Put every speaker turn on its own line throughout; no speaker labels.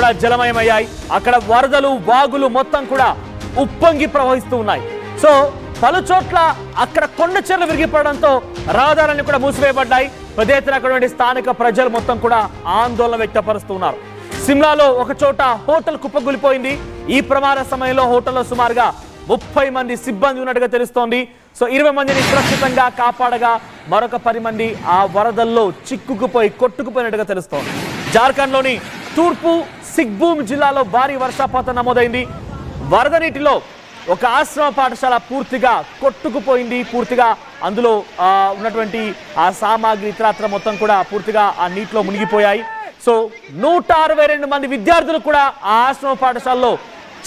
కూడా జలమయమయ్యాయి. అక్కడ వరదలు వాగులు మొత్తం కూడా ఉప్పొంగి ప్రవహిస్తూ ఉన్నాయి. సో పలు చోట్ల అక్కడ కొండ చెర్లు విరిగిపడడంతో రహదారులన్నీ కూడా మూసివేయబడ్డాయి. పెద్ద ఎత్తున అక్కడ స్థానిక ప్రజలు మొత్తం కూడా ఆందోళన వ్యక్తపరుస్తున్నారు. సిమ్లాలో ఒక చోట హోటల్ కుప్పగూలిపోయింది. ఈ ప్రమాద సమయంలో హోటల్లో సుమారుగా 30 మంది సిబ్బంది ఉన్నట్టుగా తెలుస్తోంది. సో 20 మందిని సురక్షితంగా కాపాడగా మరొక 10 మంది ఆ వరదల్లో చిక్కుకుపోయి కొట్టుకుపోయినట్టుగా తెలుస్తోంది. జార్ఖండ్లోని తూర్పు సిక్భూమ్ జిల్లాలో భారీ వర్షపాతం నమోదైంది. వరద నీటిలో ఒక ఆశ్రమ పాఠశాల పూర్తిగా కొట్టుకుపోయింది. పూర్తిగా అందులో ఉన్నటువంటి ఆ సామాగ్రి ఇతరత్ర మొత్తం కూడా పూర్తిగా ఆ నీటిలో మునిగిపోయాయి. సో 162 మంది విద్యార్థులు కూడా ఆ ఆశ్రమ పాఠశాలలో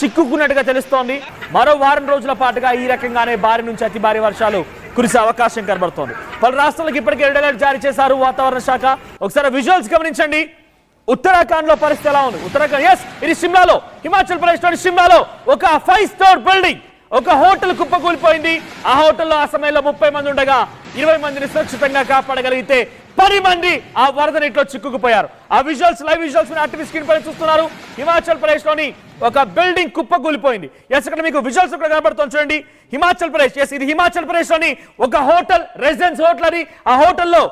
చిక్కుకున్నట్టుగా తెలుస్తోంది. మరో వారం రోజుల పాటుగా ఈ రకంగానే భారీ నుంచి అతి భారీ వర్షాలు కురిసే అవకాశం కనబడుతోంది. పలు రాష్ట్రాలకు ఇప్పటికే రెడ్ అలర్ట్ జారీ చేశారు వాతావరణ శాఖ. ఒకసారి విజువల్స్ గమనించండి. ఉత్తరాఖండ్ లో పరిస్థితి ఎలా ఉంది? ఉత్తరాఖండ్ ఇది సిమ్లాలో, హిమాచల్ ప్రదేశ్ లోని సిమ్లాలో ఒక 5 స్టార్ బిల్డింగ్, ఒక హోటల్ కుప్పకూలిపోయింది. ఆ హోటల్లో ఆ సమయంలో 30 మంది ఉండగా 20 మందిని సురక్షితంగా కాపాడగలిగితే 10 మంది ఆ వరద నీటిలో చిక్కుకుపోయారు. ఆ visuals, live visuals RTV screen పైన చూస్తున్నారు. హిమాచల్ ప్రదేశ్ లోని ఒక బిల్డింగ్ కుప్పకూలిపోయింది. ఇక్కడ మీకు విజువల్స్ కూడా కనబడుతుంది చూడండి. హిమాచల్ ప్రదేశ్, ఇది హిమాచల్ ప్రదేశ్ లోని ఒక హోటల్, రెసిడెన్స్ హోటల్ అది. ఆ హోటల్లో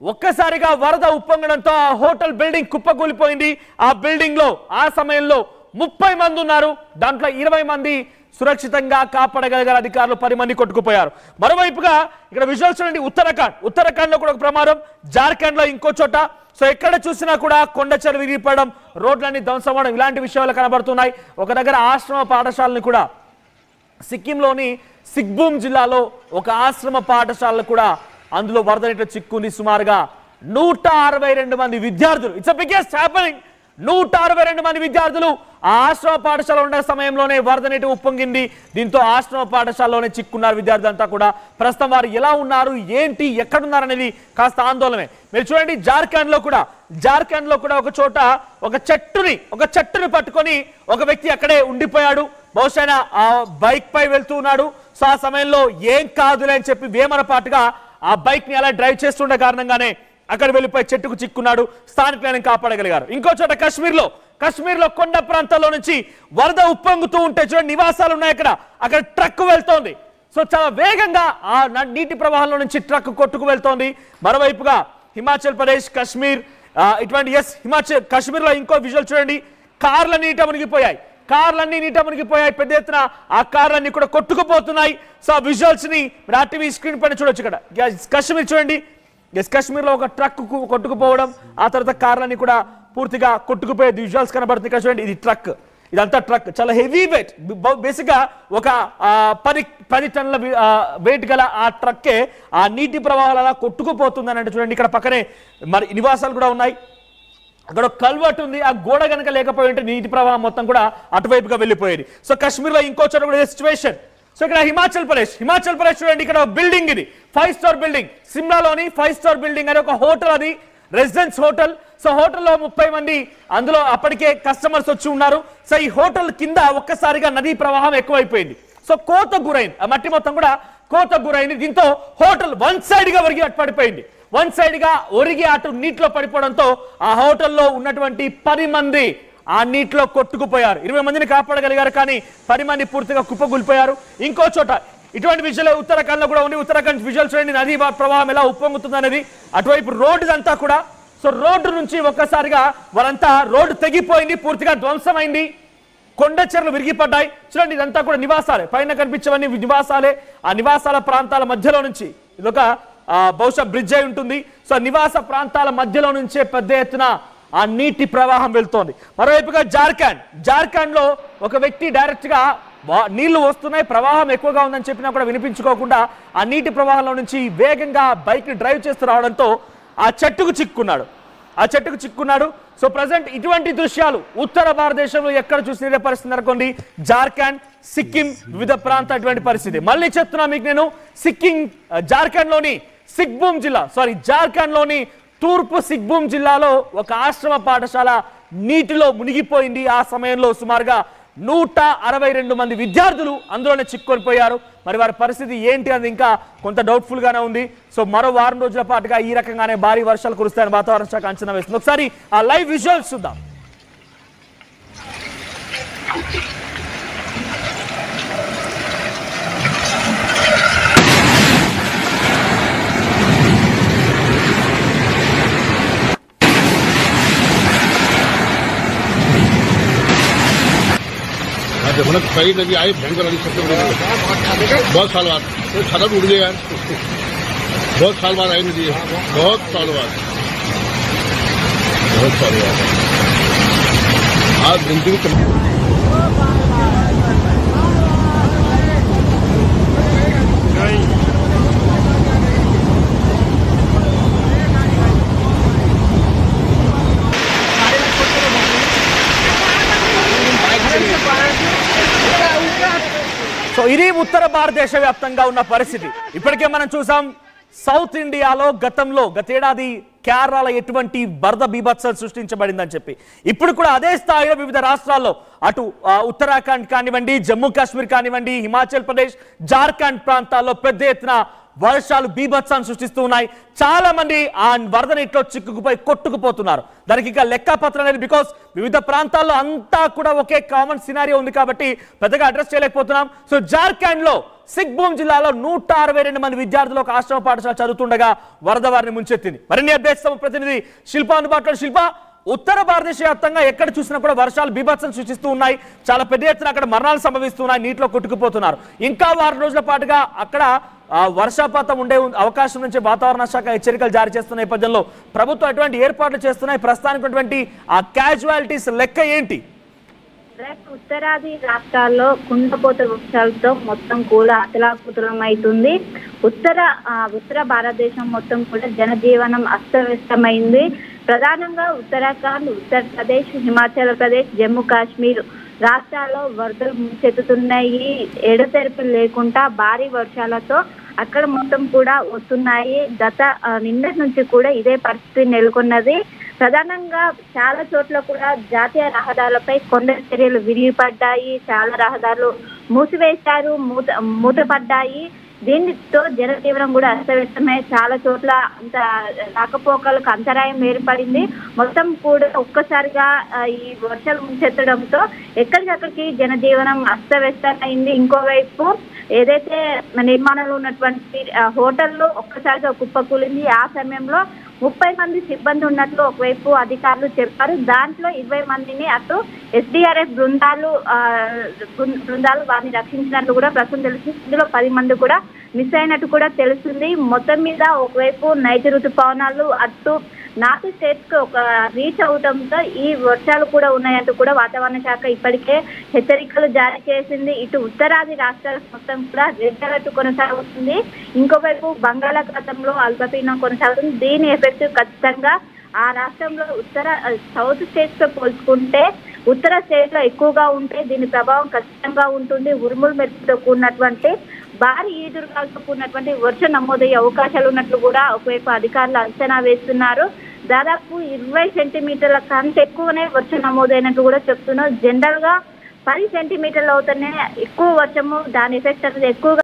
ఒక్కసారిగా వరద ఉప్పొంగడంతో ఆ హోటల్ బిల్డింగ్ కుప్పకూలిపోయింది. ఆ బిల్డింగ్ లో ఆ సమయంలో 30 మంది ఉన్నారు. దాంట్లో 20 మంది సురక్షితంగా కాపాడగలిగారు అధికారులు. 10 మంది కొట్టుకుపోయారు. మరోవైపుగా ఇక్కడ విజువల్స్ చూడండి. ఉత్తరాఖండ్ లో కూడా ఒక ప్రమాదం, జార్ఖండ్ లో ఇంకో చోట. సో ఎక్కడ చూసినా కూడా కొండ చెరువు విరిగిపడడం, రోడ్లన్నీ ధ్వంసం అవ్వడం, ఇలాంటి విషయాలు కనబడుతున్నాయి. ఒక దగ్గర ఆశ్రమ పాఠశాలను కూడా, సిక్కింలోని సిక్భూమ్ జిల్లాలో ఒక ఆశ్రమ పాఠశాలను కూడా అందులో వరద నీటిలో చిక్కుని సుమారుగా 162 మంది విద్యార్థులు. It's biggest happening. 162 మంది విద్యార్థులు ఆ ఆశ్రమ పాఠశాల ఉండే సమయంలోనే వరద నీటి ఉప్పొంగింది. దీంతో ఆశ్రమ పాఠశాలలోనే చిక్కున్నారు విద్యార్థులంతా కూడా. ప్రస్తుతం వారు ఎలా ఉన్నారు, ఏంటి, ఎక్కడున్నారు అనేది కాస్త ఆందోళనే. మీరు చూడండి, జార్ఖండ్ లో కూడా ఒక చోట ఒక చెట్టుని పట్టుకొని ఒక వ్యక్తి అక్కడే ఉండిపోయాడు. బహుశా ఆ బైక్ పై వెళ్తూ ఉన్నాడు. సో ఆ సమయంలో ఏం కాదులే అని చెప్పి వేమనపాటుగా ఆ బైక్ ని అలా డ్రైవ్ చేస్తుండే కారణంగానే అక్కడ వెళ్ళిపోయి చెట్టుకు చిక్కున్నాడు. స్థానికులను కాపాడగలిగారు. ఇంకో చోట కాశ్మీర్లో కొండ ప్రాంతాల్లో నుంచి వరద ఉప్పొంగుతూ ఉంటే చూడండి, నివాసాలు ఉన్నాయి అక్కడ ట్రక్ వెళ్తోంది. సో చాలా వేగంగా ఆ నీటి ప్రవాహంలో నుంచి ట్రక్ కొట్టుకు వెళ్తోంది. మరోవైపుగా హిమాచల్ ప్రదేశ్, కాశ్మీర్ ఇటువంటి కాశ్మీర్ లో ఇంకో విజువల్ చూడండి. కార్లన్నీ నీట మునిగిపోయాయి. పెద్ద ఎత్తున ఆ కార్లన్నీ కూడా కొట్టుకుపోతున్నాయి. సో ఆ విజువల్స్ ని ఆర్టీవీ స్క్రీన్ పైన చూడొచ్చు. ఇక్కడ కాశ్మీర్ చూడండి. కాశ్మీర్ లో ఒక ట్రక్ కొట్టుకుపోవడం, ఆ తర్వాత కార్లన్నీ కూడా పూర్తిగా కొట్టుకుపోయే విజువల్స్ కనబడుతుంది. ఇక్కడ చూడండి, ఇది ట్రక్, ఇదంతా ట్రక్, చాలా హెవీ వెయిట్. బేసిక్ గా ఒక 10 టన్నుల వెయిట్ గల ఆ ట్రక్కే ఆ నీటి ప్రవాహాలు అలా కొట్టుకుపోతుంది అని అంటే చూడండి. ఇక్కడ పక్కనే మరి నివాసాలు కూడా ఉన్నాయి. అక్కడ కల్వర్ట్ ఉంది. ఆ గోడ కనుక లేకపోయి ఉంటే నీటి ప్రవాహం మొత్తం కూడా అటువైపుగా వెళ్ళిపోయేది. సో కాశ్మీర్ లో ఇంకో చోట కూడా సిచ్యువేషన్. సో ఇక్కడ హిమాచల్ ప్రదేశ్ చూడండి. ఇక్కడ బిల్డింగ్, ఇది 5 స్టార్ బిల్డింగ్. సిమ్లాలోని 5 స్టార్ బిల్డింగ్ అనే ఒక హోటల్, అది రెసిడెన్స్ హోటల్. సో హోటల్లో 30 మంది అందులో అప్పటికే కస్టమర్స్ వచ్చి ఉన్నారు. సో ఈ హోటల్ కింద ఒక్కసారిగా నదీ ప్రవాహం ఎక్కువైపోయింది. సో కోతకు గురైంది, ఆ మట్టి మొత్తం కూడా కోతకు గురైంది. దీంతో హోటల్ వన్ సైడ్ గా పడిపోయింది. వన్ సైడ్ గా ఒరిగి అటు నీటిలో పడిపోవడంతో ఆ హోటల్లో ఉన్నటువంటి 10 మంది ఆ నీటిలో కొట్టుకుపోయారు. 20 మందిని కాపాడగలిగారు, కానీ 10 మంది పూర్తిగా కుప్పగూలిపోయారు. ఇంకో చోట ఇటువంటి విజువల్ ఉత్తరాఖండ్ లో కూడా ఉంది. ఉత్తరాఖండ్ విజువల్ చూడండి, నదీ ప్రవాహం ఎలా ఉప్పొంగుతుంది అనేది. అటువైపు రోడ్డు అంతా కూడా, సో రోడ్డు నుంచి ఒక్కసారిగా వారంతా రోడ్డు తెగిపోయింది, పూర్తిగా ధ్వంసమైంది. కొండ చెర్లు విరిగిపడ్డాయి. చూడండి, ఇదంతా కూడా నివాసాలే, పైన కనిపించవన్నీ నివాసాలే. ఆ నివాసాల ప్రాంతాల మధ్యలో నుంచి ఇదొక బహుశా బ్రిడ్జ్ అయి ఉంటుంది. సో నివాస ప్రాంతాల మధ్యలో నుంచే పెద్ద ఎత్తున ఆ నీటి ప్రవాహం వెళ్తోంది. మరోవైపుగా జార్ఖండ్ లో ఒక వ్యక్తి డైరెక్ట్ గా నీళ్లు వస్తున్నాయి, ప్రవాహం ఎక్కువగా ఉందని చెప్పినా కూడా వినిపించుకోకుండా ఆ నీటి ప్రవాహంలో నుంచి వేగంగా బైక్ ని డ్రైవ్ చేస్తూ రావడంతో ఆ చెట్టుకు చిక్కున్నాడు. సో ప్రజెంట్ ఇటువంటి దృశ్యాలు ఉత్తర భారతదేశంలో ఎక్కడ చూసిన పరిస్థితి అనుకోండి. జార్ఖండ్, సిక్కిం వివిధ ప్రాంతాల ఇటువంటి పరిస్థితి. మళ్ళీ చెప్తున్నా మీకు నేను, జార్ఖండ్ లోని తూర్పు సిక్భూమ్ జిల్లాలో ఒక ఆశ్రమ పాఠశాల నీటిలో మునిగిపోయింది. ఆ సమయంలో సుమారుగా 162 మంది విద్యార్థులు అందులోనే చిక్కుకొని పోయారు. మరి వారి పరిస్థితి ఏంటి అది ఇంకా కొంత డౌట్ఫుల్ గానే ఉంది. సో మరో వారం రోజుల పాటుగా ఈ రకంగానే భారీ వర్షాలు కురుస్తాయని వాతావరణ శాఖ అంచనా వేస్తుంది. ఒకసారి ఆ లైవ్ విజువల్స్ చూద్దాం.
मतलब कई नदी आई भयंकर नदी सबसे बड़ी बहुत साल बाद तो छतन उड़ गया यार बहुत साल बाद आई नदी बहुत साल बाद आज गिनती
సో ఇది ఉత్తర భారతదేశ వ్యాప్తంగా ఉన్న పరిస్థితి. ఇప్పటికే మనం చూసాం సౌత్ ఇండియాలో గతేడాది కేరళ ఎటువంటి వరద బీభత్సం సృష్టించబడిందని చెప్పి ఇప్పుడు కూడా అదే స్థాయిలో వివిధ రాష్ట్రాల్లో అటు ఉత్తరాఖండ్ కానివ్వండి, జమ్మూ కాశ్మీర్ కానివ్వండి, హిమాచల్ ప్రదేశ్, జార్ఖండ్ ప్రాంతాల్లో పెద్ద ఎత్తున వర్షాలు బీభత్సాన్ని సృష్టిస్తూ ఉన్నాయి. చాలా మంది ఆ వరద నీటిలో చిక్కుకుపోయి కొట్టుకుపోతున్నారు. దానికి ఇంకా లెక్కపత్రం అనేది బికాస్ వివిధ ప్రాంతాల్లో అంతా కూడా ఒకే కామన్ సినారియో ఉంది కాబట్టి పెద్దగా అడ్రస్ చేయలేకపోతున్నాం. సో జార్ఖండ్ లో సిక్భూమ్ జిల్లాలో 162 మంది విద్యార్థులు ఒక ఆశ్రమ పాఠశాల చదువుతుండగా వరద వారిని ముంచెత్తింది. మరిన్ని అప్డేట్స్ ప్రతినిధి శిల్ప అందుబాటులో. శిల్ప, ఉత్తర భారతదేశ వ్యాప్తంగా ఎక్కడ చూసినా కూడా వర్షాలు బీభత్సం సృష్టిస్తూ ఉన్నాయి. చాలా పెద్ద ఎత్తున అక్కడ మరణాలు సంభవిస్తున్నాయి, నీటిలో కొట్టుకుపోతున్నారు. ఇంకా వారం రోజుల పాటుగా అక్కడ వర్షపాతం ఉండే అవకాశం నుంచి వాతావరణ శాఖ హెచ్చరికలు జారీ చేస్తున్న నేపథ్యంలో ప్రభుత్వం ఎటువంటి ఏర్పాట్లు చేస్తున్నాయి? ప్రస్తుతానికి ఆ క్యాజువాలిటీస్ లెక్క ఏంటి?
ఉత్తరాది రాష్ట్రాల్లో కుండపోత వృక్షాలతో మొత్తం కూడా అతలాకుతలం అవుతుంది. ఉత్తర భారతదేశం మొత్తం కూడా జనజీవనం అస్తవ్యస్తమైంది. ప్రధానంగా ఉత్తరాఖండ్, ఉత్తరప్రదేశ్, హిమాచల్ ప్రదేశ్, జమ్మూ కాశ్మీర్ రాష్ట్రాల్లో వరదలు ముంచెత్తుతున్నాయి. ఎడతెరిపి లేకుండా భారీ వర్షాలతో అక్కడ మొత్తం కూడా వస్తున్నాయి. నిన్నటి నుంచి కూడా ఇదే పరిస్థితి నెలకొన్నది. ప్రధానంగా చాలా చోట్ల కూడా జాతీయ రహదారులపై కొండ చర్యలు విరిగిపడ్డాయి. చాలా రహదారులు మూసివేశారు, మూతపడ్డాయి. దీనితో జనజీవనం కూడా అస్తవ్యస్తమై చాలా చోట్ల రాకపోకలకు అంతరాయం ఏర్పడింది. మొత్తం కూడా ఒక్కసారిగా ఈ వర్షాలు ముంచెత్తడంతో ఎక్కడికక్కడికి జనజీవనం అస్తవ్యస్తమైంది. ఇంకోవైపు ఏదైతే నిర్మాణంలో ఉన్నటువంటి హోటల్లో ఒక్కసారిగా కుప్పకూలింది. ఆ సమయంలో 30 మంది సిబ్బంది ఉన్నట్లు ఒకవైపు అధికారులు చెప్పారు. దాంట్లో 20 మందిని అటు SDRF బృందాలు వారిని రక్షించినట్లు కూడా ప్రస్తుతం తెలుస్తుంది. ఇందులో 10 మంది కూడా మిస్ అయినట్టు కూడా తెలుస్తుంది. మొత్తం మీద ఒకవైపు నైరుతి ఋతుపవనాలు అటు నార్త్ స్టేట్స్ కు ఒక రీచ్ అవడంతో ఈ వర్షాలు కూడా ఉన్నాయంటూ కూడా వాతావరణ శాఖ ఇప్పటికే హెచ్చరికలు జారీ చేసింది. ఇటు ఉత్తరాది రాష్ట్రాల మొత్తం కూడా రెడ్ అలర్ట్ కొనసాగుతుంది. ఇంకోవైపు బంగాళాఖాతంలో అల్పపీడనం కొనసాగుతుంది. దీని ఎఫెక్ట్ ఖచ్చితంగా ఆ రాష్ట్రంలో సౌత్ స్టేట్స్ తో పోల్చుకుంటే ఉత్తర స్టేట్ లో ఎక్కువగా ఉంటే దీని ప్రభావం ఖచ్చితంగా ఉంటుంది. ఉరుములు మెరుపుతో కూడినటువంటి భారీ ఈదురుగాలతో కూడినటువంటి వర్షం నమోదయ్యే అవకాశాలు ఉన్నట్లు కూడా ఒకవైపు అధికారులు అంచనా వేస్తున్నారు. దాదాపు 20 సెంటీమీటర్ల కంటే ఎక్కువనే వర్షం నమోదైనట్టు కూడా చెప్తున్నారు. జనరల్ గా 10 సెంటీమీటర్లు అవుతూనే ఎక్కువ వర్షము, దాని ఎఫెక్ట్ అనేది ఎక్కువగా